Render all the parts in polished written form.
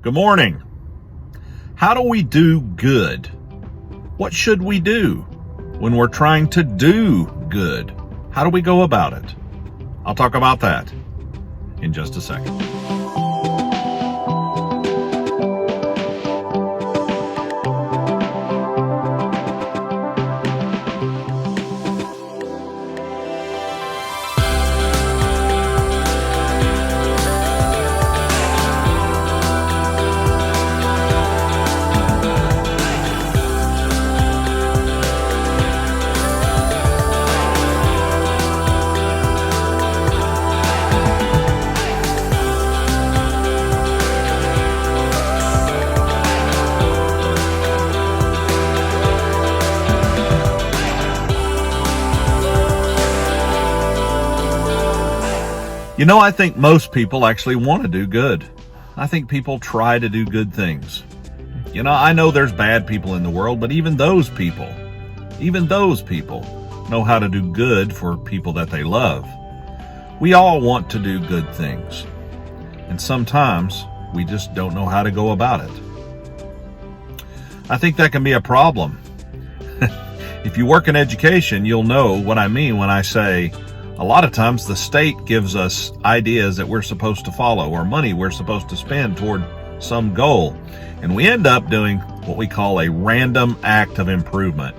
Good morning. How do we do good? What should we do when we're trying to do good? How do we go about it? I'll talk about that in just a second. I think most people actually want to do good. I think people try to do good things. I know there's bad people in the world, but even those people know how to do good for people that they love. We all want to do good things, and sometimes we just don't know how to go about it. I think that can be a problem. If you work in education, you'll know what I mean when I say a lot of times the state gives us ideas that we're supposed to follow or money we're supposed to spend toward some goal. And we end up doing what we call a random act of improvement,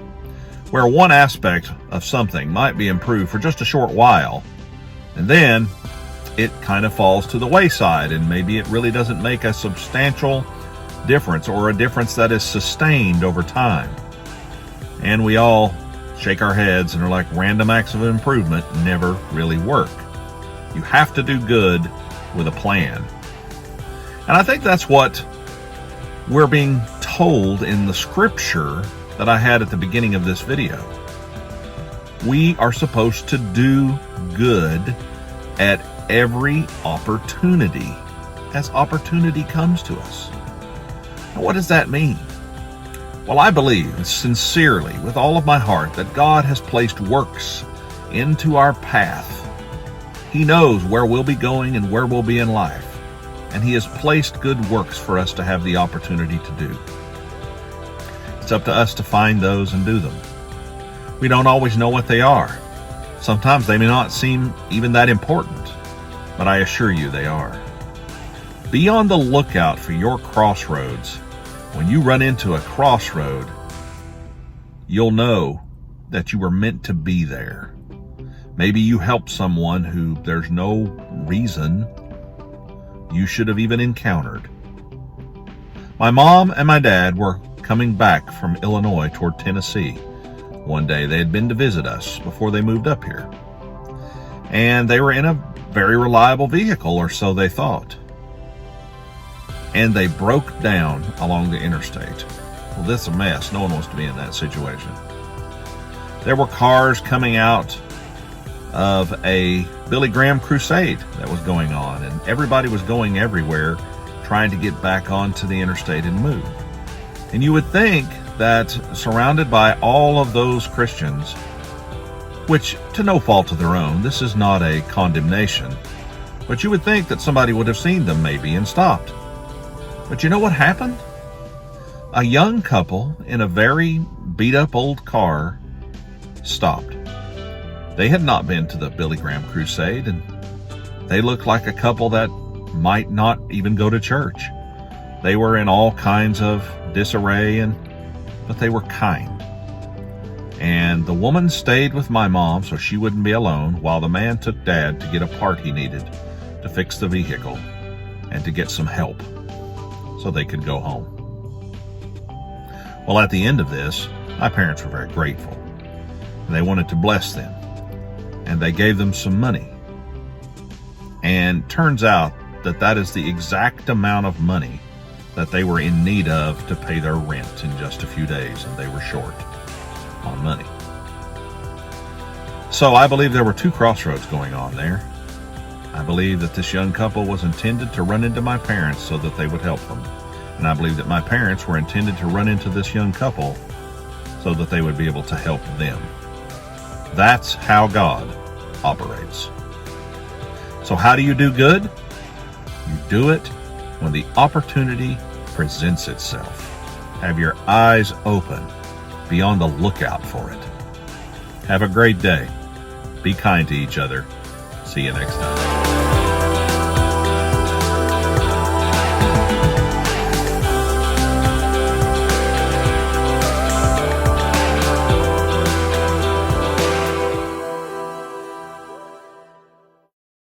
where one aspect of something might be improved for just a short while, and then it kind of falls to the wayside, and maybe it really doesn't make a substantial difference or a difference that is sustained over time. And we all shake our heads and are like, random acts of improvement never really work. You have to do good with a plan. And I think that's what we're being told in the scripture that I had at the beginning of this video. We are supposed to do good at every opportunity as opportunity comes to us. Now, what does that mean? Well, I believe sincerely with all of my heart that God has placed works into our path. He knows where we'll be going and where we'll be in life, and He has placed good works for us to have the opportunity to do. It's up to us to find those and do them. We don't always know what they are. Sometimes they may not seem even that important, but I assure you they are. Be on the lookout for your crossroads. When you run into a crossroad, you'll know that you were meant to be there. Maybe you helped someone who there's no reason you should have even encountered. My mom and my dad were coming back from Illinois toward Tennessee. One day they had been to visit us before they moved up here. And they were in a very reliable vehicle, or so they thought. And they broke down along the interstate. Well, this is a mess. No one wants to be in that situation. There were cars coming out of a Billy Graham crusade that was going on, and everybody was going everywhere trying to get back onto the interstate and move. And you would think that surrounded by all of those Christians, which to no fault of their own, this is not a condemnation, but you would think that somebody would have seen them maybe and stopped. But you know what happened? A young couple in a very beat-up old car stopped. They had not been to the Billy Graham crusade, and they looked like a couple that might not even go to church. They were in all kinds of disarray, but they were kind. And the woman stayed with my mom so she wouldn't be alone, while the man took Dad to get a part he needed to fix the vehicle and to get some help so they could go home. Well, at the end of this, my parents were very grateful. They wanted to bless them, and they gave them some money. And turns out that that is the exact amount of money that they were in need of to pay their rent in just a few days, and they were short on money. So I believe there were two crossroads going on there. I believe that this young couple was intended to run into my parents so that they would help them. And I believe that my parents were intended to run into this young couple so that they would be able to help them. That's how God operates. So how do you do good? You do it when the opportunity presents itself. Have your eyes open. Be on the lookout for it. Have a great day. Be kind to each other. See you next time.